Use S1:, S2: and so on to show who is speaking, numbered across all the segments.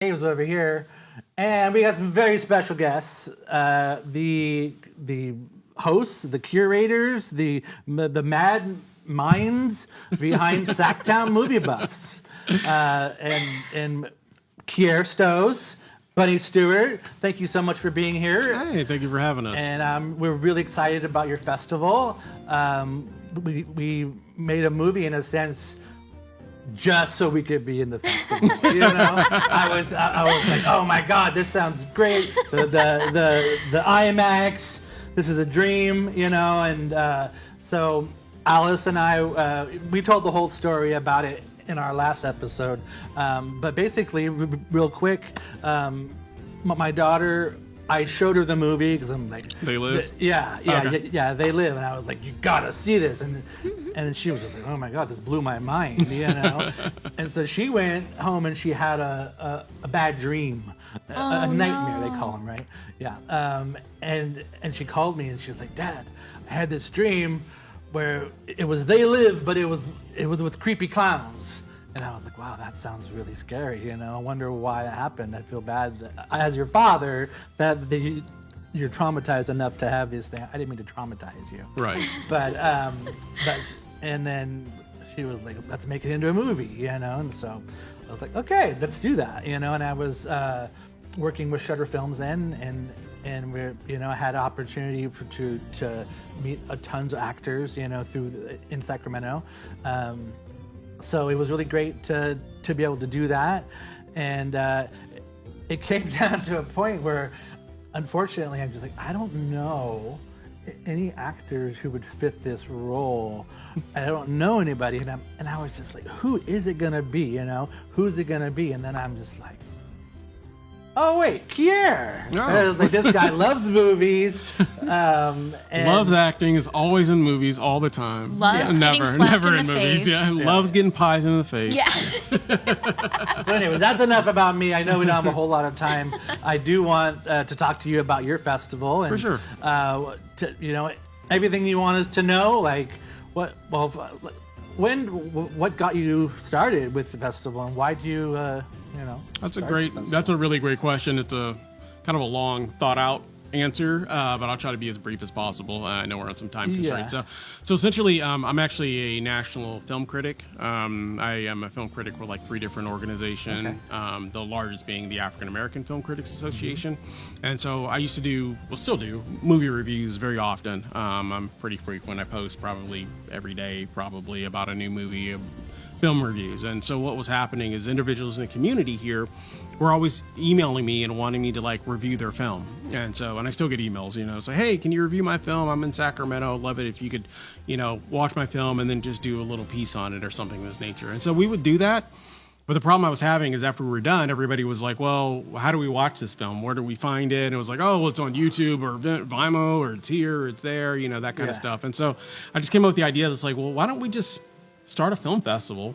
S1: Dave's over here, and we got some very special guests. The hosts, the curators, the mad minds behind SacTown Movie Buffs, and Kier Stows, Bunny Stewart. Thank you so much for being here.
S2: Hey, thank you for having us.
S1: And we're really excited about your festival. We made a movie in a sense just so we could be in the festival. You know, I was like, oh my God, this sounds great. The IMAX, this is a dream, you know. And so Alice and I, we told the whole story about it in our last episode. But basically, real quick, my daughter, I showed her the movie because I'm like,
S2: They Live?
S1: Yeah, They Live, and I was like, you gotta see this, and she was just like, oh my God, this blew my mind, you know. And so she went home and she had a bad dream, a nightmare they call them, right? Yeah. And she called me and she was like, Dad, I had this dream where it was They Live, but it was with creepy clowns. And I was like, wow, that sounds really scary, you know. I wonder why it happened. I feel bad as your father that you're traumatized enough to have this thing. I didn't mean to traumatize you.
S2: Right.
S1: But and then she was like, let's make it into a movie, you know. And so I was like, okay, let's do that, you know. And I was working with Chowder Films then, and we're, you know, I had an opportunity to meet tons of actors, you know, in Sacramento. So it was really great to be able to do that. And it came down to a point where, unfortunately, I'm just like, I don't know any actors who would fit this role. I don't know anybody. And I was just like, who is it going to be, you know? Who's it going to be? And then I'm just like, oh wait, Kier.
S2: No.
S1: I was like, this guy loves movies. And
S2: Loves acting, is always in movies all the time.
S3: Loves getting slapped in the
S2: movies.
S3: face.
S2: Yeah, loves getting pies in the face.
S3: Yeah.
S1: But anyways, that's enough about me. I know we don't have a whole lot of time. I do want to talk to you about your festival. And,
S2: For sure.
S1: You know, everything you want us to know, like what got you started with the festival, and why do you, you know?
S2: That's a really great question. It's a kind of a long, thought out answer, but I'll try to be as brief as possible. I know we're on some time constraints.
S1: Yeah.
S2: So essentially, I'm actually a national film critic. I am a film critic for like 3 different organizations, the largest being the African American Film Critics Association. And so I used to do, well, still do, movie reviews very often. I'm pretty frequent. I post probably every day, probably about a new movie, film reviews. And so what was happening is individuals in the community here were always emailing me and wanting me to like review their film. And I still get emails, you know, say, hey, can you review my film? I'm in Sacramento. I'd love it if you could, you know, watch my film and then just do a little piece on it or something of this nature. And so we would do that. But the problem I was having is after we were done, everybody was like, well, how do we watch this film? Where do we find it? And it was like, oh, well, it's on YouTube or Vimeo, or it's here, or it's there, you know, that kind of stuff. And so I just came up with the idea that's like, well, why don't we just start a film festival?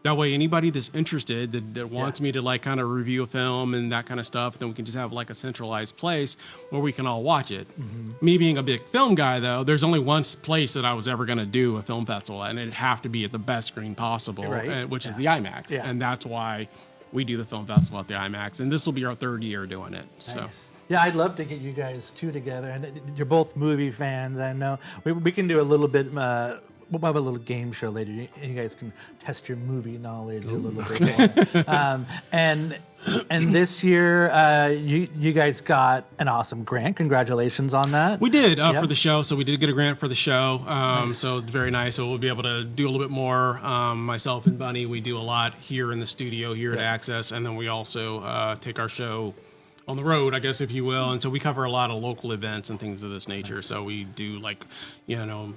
S2: That way, anybody that's interested, that wants me to like kind of review a film and that kind of stuff, then we can just have like a centralized place where we can all watch it. Me being a big film guy, though, there's only one place that I was ever going to do a film festival at, and it'd have to be at the best screen possible, which is the IMAX. Yeah. And that's why we do the film festival at the IMAX. And this will be our 3rd year doing it. Nice. So.
S1: Yeah, I'd love to get you guys two together. And you're both movie fans. I know we can do a little bit. We'll have a little game show later. You guys can test your movie knowledge a little bit more. And this year, you guys got an awesome grant. Congratulations on that.
S2: We did for the show. So we did get a grant for the show. Nice. So it's very nice. So we'll be able to do a little bit more. Myself and Bunny, we do a lot here in the studio here at Access, and then we also take our show on the road, I guess, if you will. And so we cover a lot of local events and things of this nature. So we do like, you know,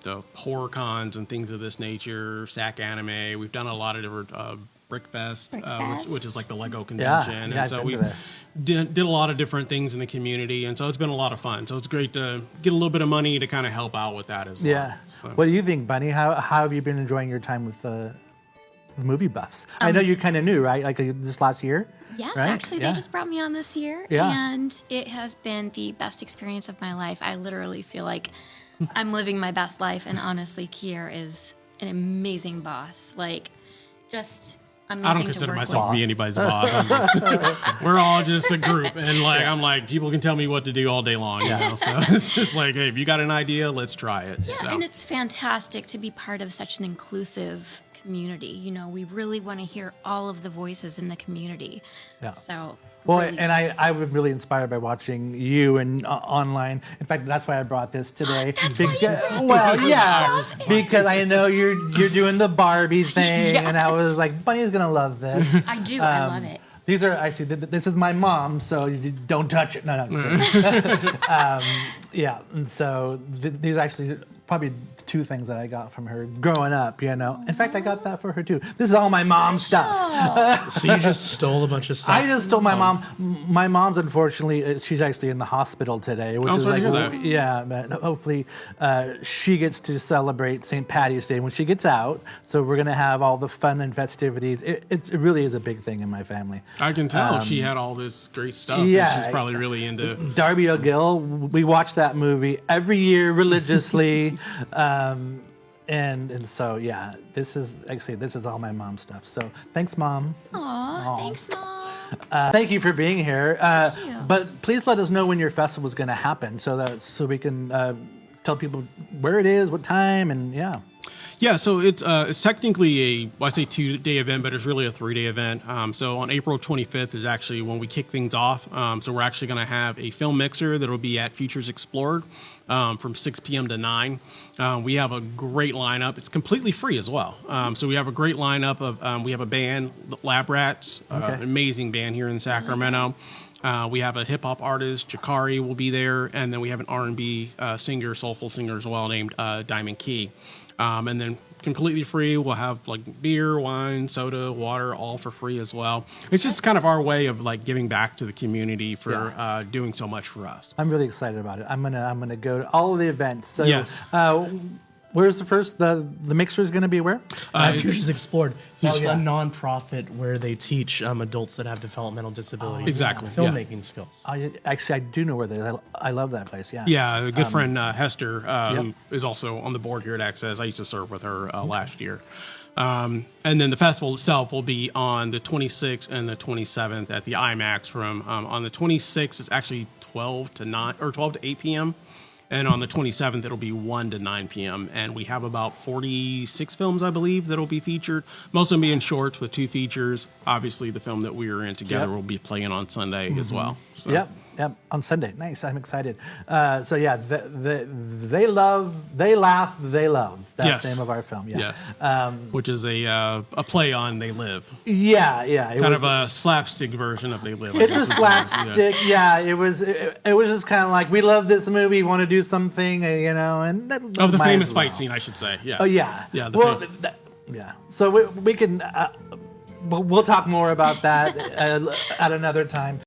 S2: the horror cons and things of this nature, SAC Anime. We've done a lot of different Brickfest, which is like the Lego convention. And so we did a lot of different things in the community. And so it's been a lot of fun. So it's great to get a little bit of money to kind of help out with that as well.
S1: Yeah.
S2: So.
S1: What do you think, Bunny? How have you been enjoying your time with movie buffs? I know you're kind of new, right? Like this last year?
S3: Yes,
S1: right?
S3: actually, they just brought me on this year, and it has been the best experience of my life. I literally feel like I'm living my best life, and honestly, Kier is an amazing boss. Like, just amazing
S2: I don't
S3: to
S2: consider
S3: work
S2: myself to
S3: with.
S2: be anybody's boss. We're all just a group, and like I'm like people can tell me what to do all day long. You know? So it's just like, hey, if you got an idea, let's try it.
S3: Yeah,
S2: so.
S3: and it's fantastic to be part of such an inclusive community. You know, we really want to hear all of the voices in the community.
S1: Yeah.
S3: So.
S1: Well,
S3: really,
S1: and I was really inspired by watching you and online. In fact, that's why I brought this today.
S3: That's why you brought
S1: well,
S3: this.
S1: yeah,
S3: Love it.
S1: because I know you're doing the Barbie thing,
S3: Yes.
S1: and I was like, Bunny's gonna love this.
S3: I do. I love it.
S1: These are actually this is my mom, so you don't touch it. No. Yeah, and so these are actually probably two things that I got from her growing up. You know, in fact, I got that for her too. This is all my mom's stuff.
S4: So you just stole a bunch of stuff?
S1: I just stole my mom. My mom's unfortunately, she's actually in the hospital today, which is
S2: sorry
S1: like,
S2: to hear that.
S1: yeah, but hopefully she gets to celebrate St. Patty's Day when she gets out. So we're gonna have all the fun and festivities. It really is a big thing in my family.
S2: I can tell she had all this great stuff.
S1: yeah,
S2: and she's probably really into.
S1: Darby O'Gill. We watch that movie every year religiously. And so yeah, this is all my mom's stuff. So thanks, Mom.
S3: Aw, thanks, Mom.
S1: Thank you for being here.
S3: you.
S1: But please let us know when your festival is going to happen, so we can tell people where it is, what time, and yeah.
S2: Yeah, so it's technically I say 2-day event, but it's really a 3-day event. So on April 25th is actually when we kick things off. So we're actually going to have a film mixer that will be at Futures Explored from 6 p.m. to 9. We have a great lineup. It's completely free as well. So we have a great lineup of we have a band, Lab Rats, an amazing band here in Sacramento. We have a hip hop artist, Jakari will be there, and then we have an R&B singer, soulful singer as well, named Diamond Key. And then completely free, we'll have like beer, wine, soda, water, all for free as well. It's just kind of our way of like giving back to the community for doing so much for us.
S1: I'm really excited about it. I'm gonna go to all of the events. So,
S2: Yes.
S1: Where's the mixer is gonna be where?
S4: Futures Explored. It's
S1: yeah.
S4: a nonprofit where they teach adults that have developmental disabilities
S2: Exactly,
S4: filmmaking skills.
S1: Actually, I do know where they are. I love that place. Yeah.
S2: Yeah, a good friend, Hester, who is also on the board here at Access. I used to serve with her last year. And then the festival itself will be on the 26th and the 27th at the IMAX. From on the 26th, it's actually 12 to 8 p.m. And on the 27th, it'll be 1 to 9 p.m. And we have about 46 films, I believe, that'll be featured. Most of them being shorts with 2 features. Obviously, the film that we were in together will be playing on Sunday as well. So.
S1: Yep. On Sunday. Nice. I'm excited. So yeah, they laugh, they love. That's the name of our film. Yeah.
S2: Yes. Which is a play on They Live.
S1: Yeah.
S2: Kind of a slapstick version of They Live.
S1: It's a slapstick. Yeah. It was just kind of like, we love this movie, want to do something, and that,
S2: the famous fight scene, I should say. Yeah.
S1: Oh yeah.
S2: Yeah.
S1: Yeah. So we can. We'll talk more about that at another time.